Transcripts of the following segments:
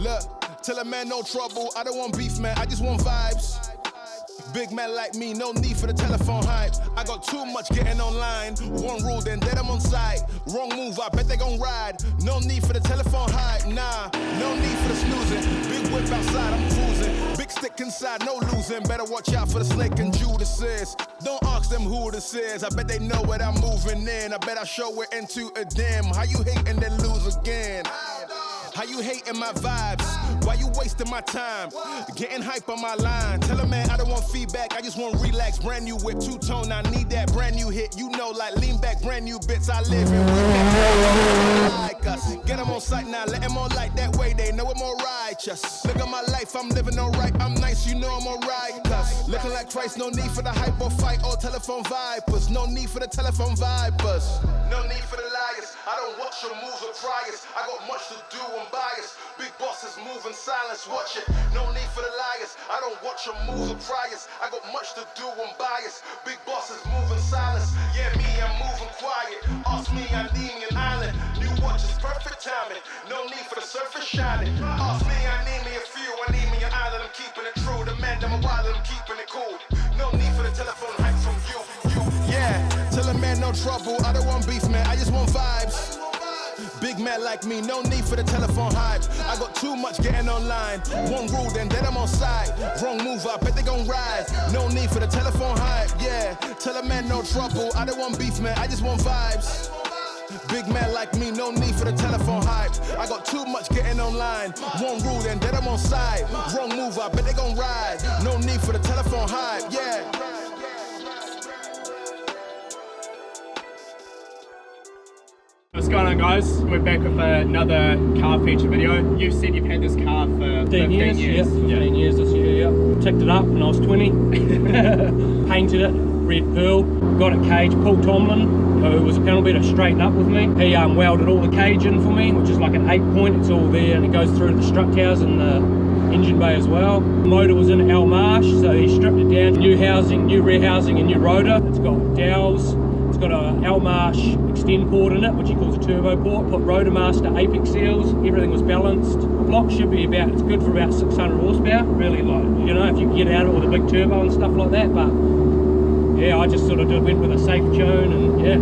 Look, tell a man no trouble, I don't want beef, man, I just want vibes. Big man like me, no need for the telephone hype. I got too much getting online. One rule, then I'm on site. Wrong move, I bet they gon' ride. No need for the telephone hype, nah. No need for the snoozing. Big whip outside, I'm cruising. Big stick inside, no losing. Better watch out for the snake and Judas. Don't ask them who this is. I bet they know what I'm moving in. I bet I show it into a dim. How you hate and then lose again? How you hating my vibes? Why you wasting my time? Getting hype on my line. Tell a man I don't want feedback, I just want relax. Brand new whip, two-tone, I need that brand new hit. You know, like lean back, brand new bits. I live in with like us. Get them on sight now, let them on like that way. They know I'm alright, just look at my life, I'm living alright. I'm nice, you know I'm alright. Cause looking like Christ, no need for the hype or fight or telephone vipers. No need for the telephone vipers. No need for the liars. I don't watch your moves or priors. I got much to do, I'm biased. Big bosses move in silence, watch it. No need for the liars. I don't watch your moves or priors. I got much to do, I'm biased. Big bosses move in silence. Yeah, me, I'm moving quiet. Ask me, I need me an island. New watch is perfect timing. No need for the surface shining. Ask me, I need me a few. I need me an island, I'm keeping it true. The man, I'm a wild, I'm keeping it cool. No need for the telephone hype from you. Yeah, tell a man no trouble. I don't want beef, man, I just want vibes. Big man like me, no need for the telephone hype. I got too much getting online. One rule, then I'm on side. Wrong move, I bet they gon' ride. No need for the telephone hype, yeah. Tell a man no trouble. I don't want beef, man, I just want vibes. Big man like me, no need for the telephone hype. I got too much getting online. One rule, then I'm on side. Wrong move, I bet they gon' ride. No need for the telephone hype, yeah. What's going on, guys? We're back with another car feature video. You said you've had this car for 15 years. Yep, 15 years this year, yep. Ticked it up when I was 20. Painted it, red pearl. Got a cage. Paul Tomlin, who was a panel beater, straightened up with me. He welded all the cage in for me, which is like an 8-point. It's all there and it goes through the strut towers and the engine bay as well. The motor was in El Marsh, so he stripped it down. New housing, new rear housing and new rotor. It's got dowels. It's got a El Marsh extend port in it, which he calls a turbo port. Put Rotomaster apex seals, everything was balanced. The block should be about, it's good for about 600 horsepower. Really, like, you know, if you can get out of it with a big turbo and stuff like that. But yeah, I just sort of went with a safe tune, and yeah.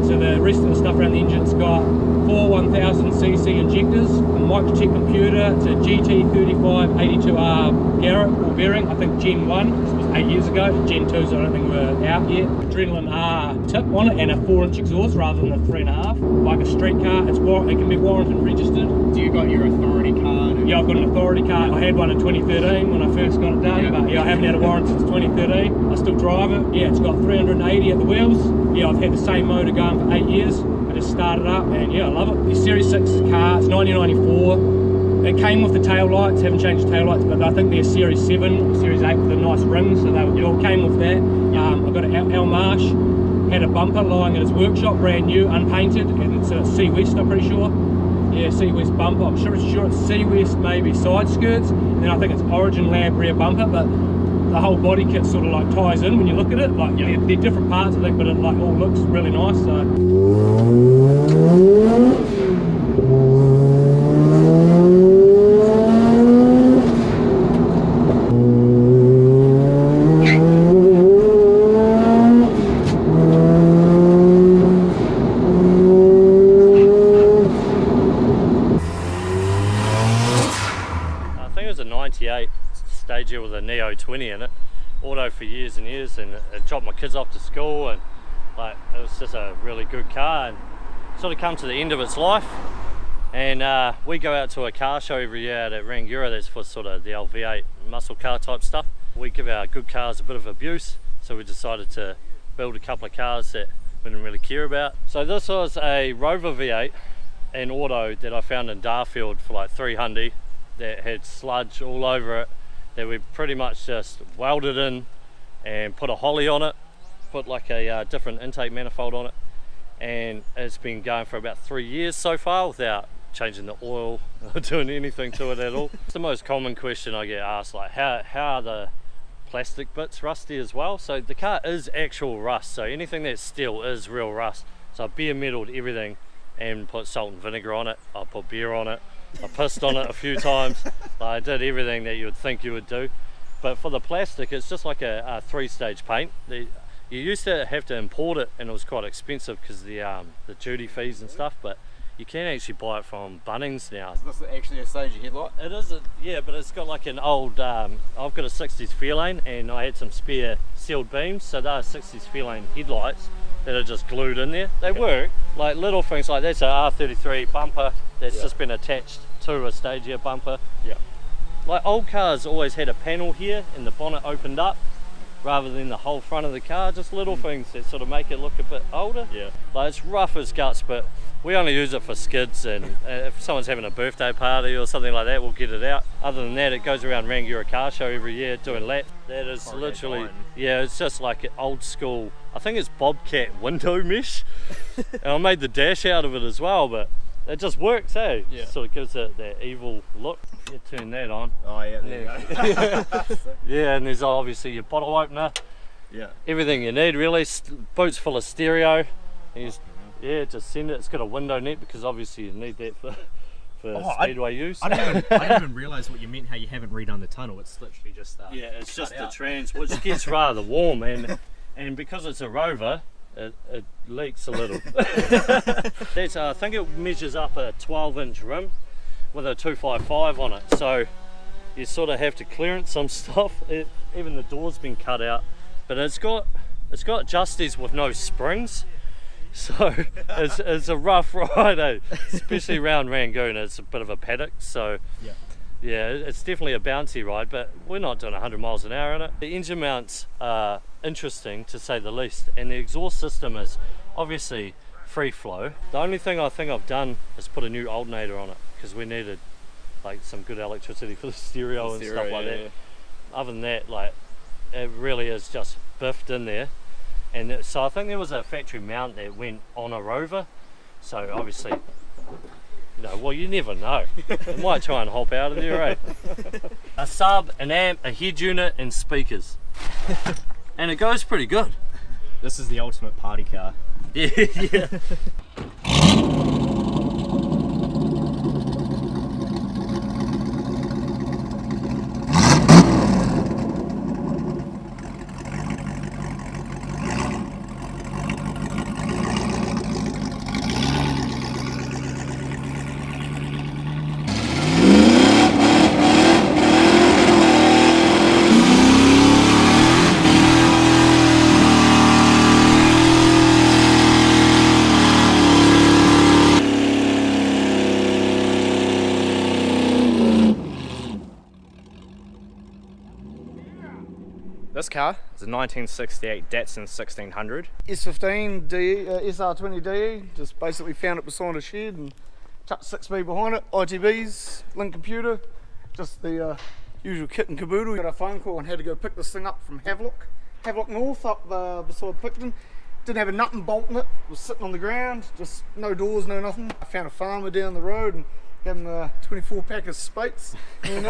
So the rest of the stuff around the engine, it's got 4 1000cc injectors, a Microtech computer, it's a GT35 82R Garrett or bearing. I think Gen 1, this was 8 years ago. Gen 2s I don't think were out yet. Adrenaline R tip on it and a 4-inch exhaust rather than a 3.5. Like a street car, it can be warranted and registered. Do you got your authority card? Yeah, I've got an authority card. I had one in 2013 when I first got it done, yeah. But yeah, I haven't had a warrant since 2013. I still drive it. Yeah, it's got 380 at the wheels. Yeah, I've had the same motor going for 8 years. I just started up and yeah, I love it. The Series 6 car, it's 1994. It came with the tail lights, haven't changed the tail lights, but I think they're Series 7 or Series 8 with the nice rings, so it all came with that. I got an El Marsh, had a bumper lying at his workshop, brand new, unpainted, and it's a C West, I'm pretty sure. Yeah, C West bumper. I'm sure it's C West, maybe side skirts, and then I think it's Origin Lab rear bumper, but the whole body kit sort of like ties in when you look at it. Like they're different parts, I think, but it like all looks really nice. So. Stage here with a Neo 20 in it, auto for years and years, and it dropped my kids off to school, and like it was just a really good car, and sort of come to the end of its life. And we go out to a car show every year out at Rangiora. That's for sort of the LV8 muscle car type stuff. We give our good cars a bit of abuse, so we decided to build a couple of cars that we didn't really care about. So this was a Rover V8 in auto that I found in Darfield for like 300 that had sludge all over it, that we pretty much just welded in and put a holly on it, put like a different intake manifold on it, and it's been going for about 3 years so far without changing the oil or doing anything to it at all. It's the most common question I get asked, like how are the plastic bits rusty as well? So the car is actual rust, so anything that's steel is real rust. So I bare metaled everything and put salt and vinegar on it, I put beer on it, I pissed on it a few times. I did everything that you would think you would do. But for the plastic, it's just like a 3-stage paint. You used to have to import it, and it was quite expensive because the duty fees and stuff. But you can actually buy it from Bunnings now. Is this actually a stage headlight? It is, yeah, but it's got like an old. I've got a 60s Fairlane, and I had some spare sealed beams, so they're 60s Fairlane headlights that are just glued in there. They work. Like little things like that's a R32 bumper that's just been attached to a stage gear bumper. Yeah. Like old cars always had a panel here and the bonnet opened up rather than the whole front of the car, just little things that sort of make it look a bit older. Yeah. Like it's rough as guts, but we only use it for skids, and if someone's having a birthday party or something like that, we'll get it out. Other than that, it goes around Rangiora Car Show every year doing laps. That is literally, yeah, it's just like an old school, I think it's Bobcat window mesh. And I made the dash out of it as well, but it just works, eh? Yeah. Sort of gives it that evil look. You turn that on. Oh yeah, there you go. Yeah, and there's obviously your bottle opener. Yeah. Everything you need really. Boot's full of stereo. And yeah, just send it. It's got a window net because obviously you need that for speedway use. I didn't even realise what you meant, how you haven't redone the tunnel. It's literally just yeah, it's just the trans, which gets rather warm, and because it's a Rover, it leaks a little. That's I think it measures up a 12-inch rim with a 255 on it, so you sort of have to clearance some stuff. Even the door's been cut out, but it's got adjusties with no springs, so it's a rough ride, eh? Especially around Rangoon. It's a bit of a paddock, so yeah, it's definitely a bouncy ride, but we're not doing 100 miles an hour in it. The engine mounts are interesting to say the least, and the exhaust system is obviously free flow. The only thing I think I've done is put a new alternator on it because we needed like some good electricity for the stereo and stuff like that. Yeah. Other than that, like it really is just biffed in there, and so I think there was a factory mount that went on a Rover, so obviously, you know, well, you never know. It might try and hop out of there, eh? A sub, an amp, a head unit, and speakers. And it goes pretty good. This is the ultimate party car. Yeah, yeah. This car is a 1968 Datsun 1600. S15 DE, SR20 DE, just basically found it beside a shed and chucked 6B behind it, ITBs, link computer, just the usual kit and caboodle. Got a phone call and had to go pick this thing up from Havelock North up beside Picton. Didn't have a nut and bolt in it, was sitting on the ground, just no doors, no nothing. I found a farmer down the road and gave him a 24 pack of Spates, and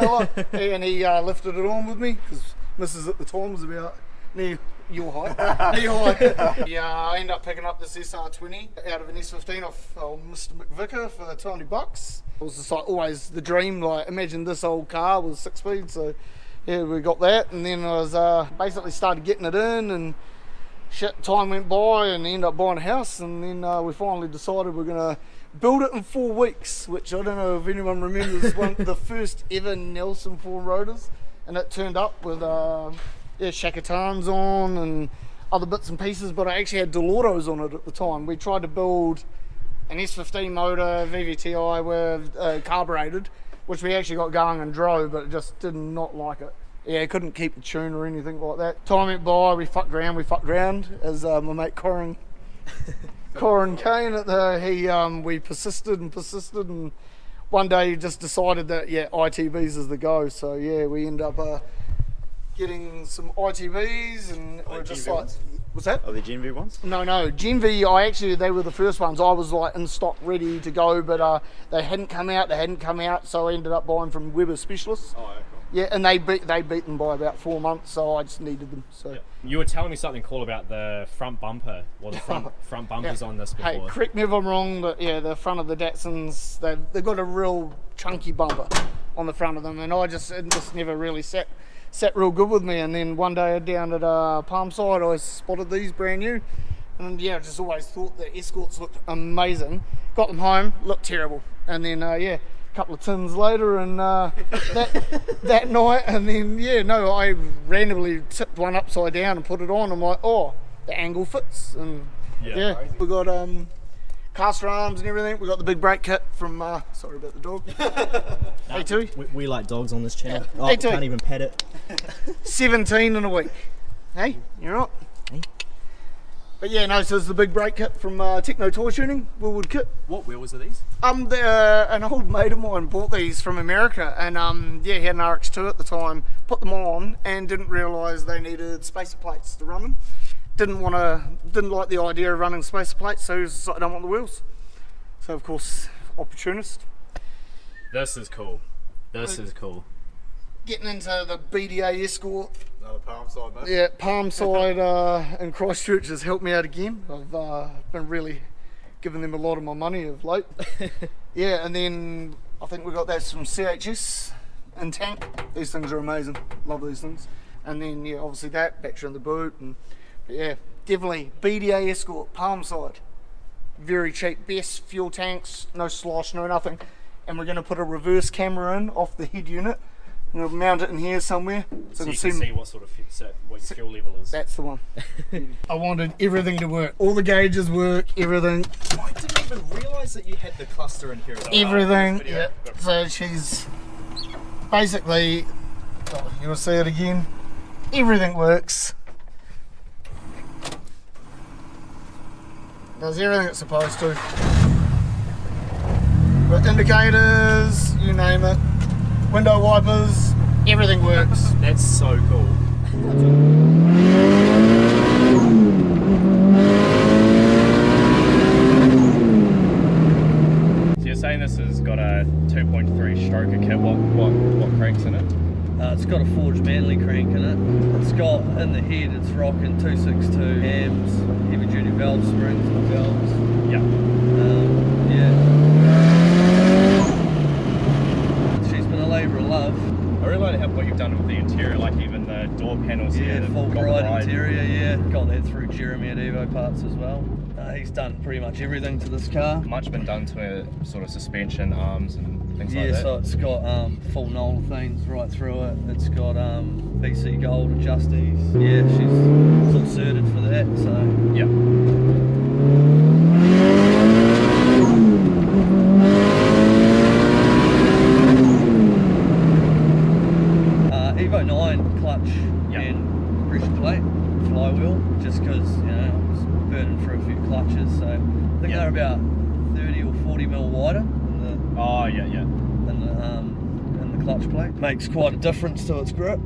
he lifted it on with me, because Mrs. at the time was about near your height. Yeah, I ended up picking up this SR20 out of an S15 off Mr. McVicker for $20. It was just like always the dream, like imagine this old car with 6 speed, so yeah, we got that, and then I was basically started getting it in, and shit, time went by and ended up buying a house, and then we finally decided we're going to build it in 4 weeks, which I don't know if anyone remembers, the first ever Nelson 4 rotors. And it turned up with Shakatans on and other bits and pieces, but I actually had Delauros on it at the time. We tried to build an S15 motor, VVTi with carbureted, which we actually got going and drove, but it just did not like it. Yeah, couldn't keep the tune or anything like that. Time went by, we fucked around, as my mate Corin Kane, we persisted, and one day you just decided that, yeah, ITBs is the go. So yeah, we end up getting some ITBs, and we're just like, what's that? Are they Gen V ones? No, Gen V, they were the first ones. I was like in stock, ready to go, but they hadn't come out, so I ended up buying from Weber Specialists. Oh, cool. Yeah, and they beat them by about 4 months, so I just needed them. So. You were telling me something cool about the front bumper, or the front bumpers on this before. Hey, correct me if I'm wrong, but yeah, the front of the Datsuns, they've got a real chunky bumper on the front of them, and it just never really sat real good with me. And then one day down at Palmside, I spotted these brand new, and yeah, I just always thought the Escorts looked amazing. Got them home, looked terrible, and then yeah, a couple of tins later, and that night, and then I randomly tipped one upside down and put it on. I'm like, oh, the angle fits, and yeah, we got caster arms and everything. We got the big brake kit from sorry about the dog. Hey too. We like dogs on this channel. Yeah. Oh, Hey, too. can't even pet it. 17 in a week. Hey, you're right. Hey. But yeah, no, so it's the big brake kit from Techno Toy Tuning, Willwood kit. What wheels are these? An old mate of mine bought these from America, and yeah, he had an RX2 at the time, put them on and didn't realise they needed spacer plates to run them. Didn't like the idea of running spacer plates, so he was like, I don't want the wheels. So of course, opportunist. This is cool. This is cool. Getting into the BDA Escort. Another Palmside, mate. Yeah, Palmside and Christchurch has helped me out again. I've been really giving them a lot of my money of late. Yeah, and then I think we got that from CHS in tank. These things are amazing. Love these things. And then yeah, obviously that battery in the boot, and yeah, definitely BDA Escort, Palmside. Very cheap, best fuel tanks, no slosh, no nothing. And we're going to put a reverse camera in off the head unit. We'll mount it in here somewhere, So you can see what sort of what your fuel level is. That's the one. I wanted everything to work. All the gauges work, everything. I didn't even realise that you had the cluster in here. Everything. Yeah. So she's basically, you'll see it again. Everything works. Does everything it's supposed to. Got indicators, you name it. Window wipers, everything works. That's so cool. So you're saying this has got a 2.3 stroker kit. What cranks in it? It's got a forged Manly crank in it. It's got, in the head, it's rocking 262 amps, heavy duty valve springs and valves. Yeah. Yeah. She's been a labour of love. I really like what you've done with the interior, like even the door panels here. Yeah, the full gold bright ride. interior, yeah. Got that through Jeremy at EVO Parts as well. He's done pretty much everything to this car. Much been done to it, sort of suspension arms and things like Yeah, that. so it's got full Knoll things right through it. It's got BC Gold adjusties. Yeah, she's full suited for that, so. Yeah. EVO 9 clutch and pressure plate, flywheel, just because, you know, I was burning through a few clutches, so I think they're about 30 or 40 mil wider in the clutch plate. Makes quite a difference to its grip.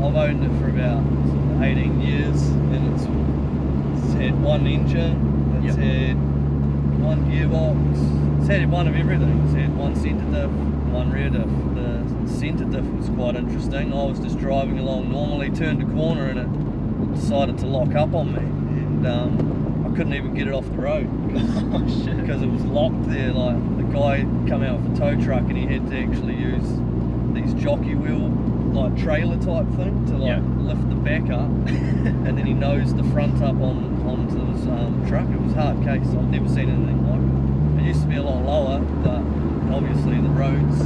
I've owned it for about 18 years, and it's had one engine, it's had one gearbox, it's had one of everything. It's had one centre diff, one rear diff. The centre diff was quite interesting. I was just driving along normally, turned a corner, and it decided to lock up on me, and I couldn't even get it off the road because it was locked there. Like, the guy come out with a tow truck and he had to actually use these jockey wheel like trailer type thing to like lift the back up and then he nosed the front up onto his truck. It was hard case. I've never seen anything like it. It used to be a lot lower, but obviously the roads,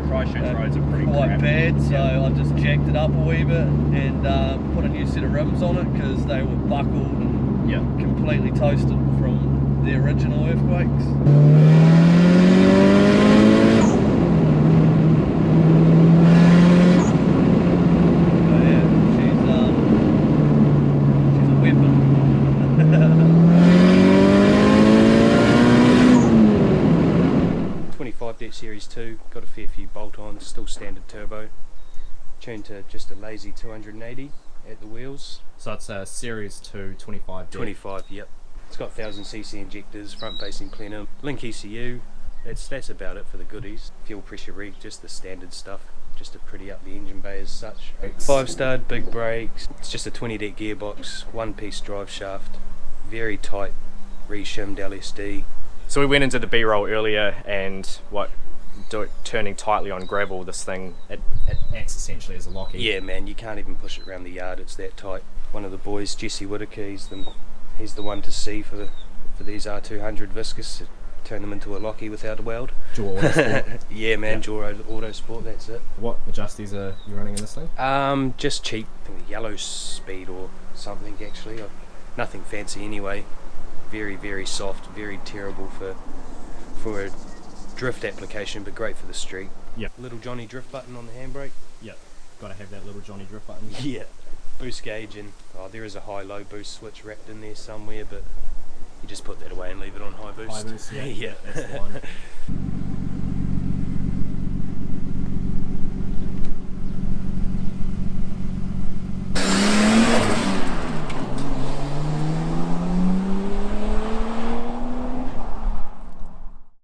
Christchurch roads are pretty quite crap. bad, so I just jacked it up a wee bit and put a new set of rims on it because they were buckled and completely toasted from the original earthquakes. She's a weapon. 25 Det Series 2, got a fair few bolt-ons, still standard turbo. tuned to just a lazy 280 at the wheels. So it's a Series 2 25 deck. 25, yep. It's got 1000cc injectors, front facing plenum, link ECU. That's about it for the goodies. Fuel pressure rig, just the standard stuff, just to pretty up the engine bay as such. 5-star, big brakes. It's just a 20 deck gearbox, 1-piece drive shaft, very tight reshimmed LSD. So we went into the B-roll earlier, and turning tightly on gravel, this thing it acts essentially as a lockie. Yeah, man, you can't even push it around the yard. It's that tight. One of the boys, Jesse Whitaker, he's the one to see for these R200 viscous. Turn them into a lockie without a weld. Jaw Autosport. Yeah, man, Jaw Autosport. That's it. What adjusties are you running in this thing? Just cheap. I think yellow speed or something actually. Nothing fancy anyway. Very, very soft. Very terrible for a drift application, but great for the street. Yeah. Little Johnny drift button on the handbrake. Yeah. Got to have that little Johnny drift button. Yeah. Boost gauge, and there is a high-low boost switch wrapped in there somewhere, but you just put that away and leave it on high boost. High boost, yeah. Yeah. That's the one.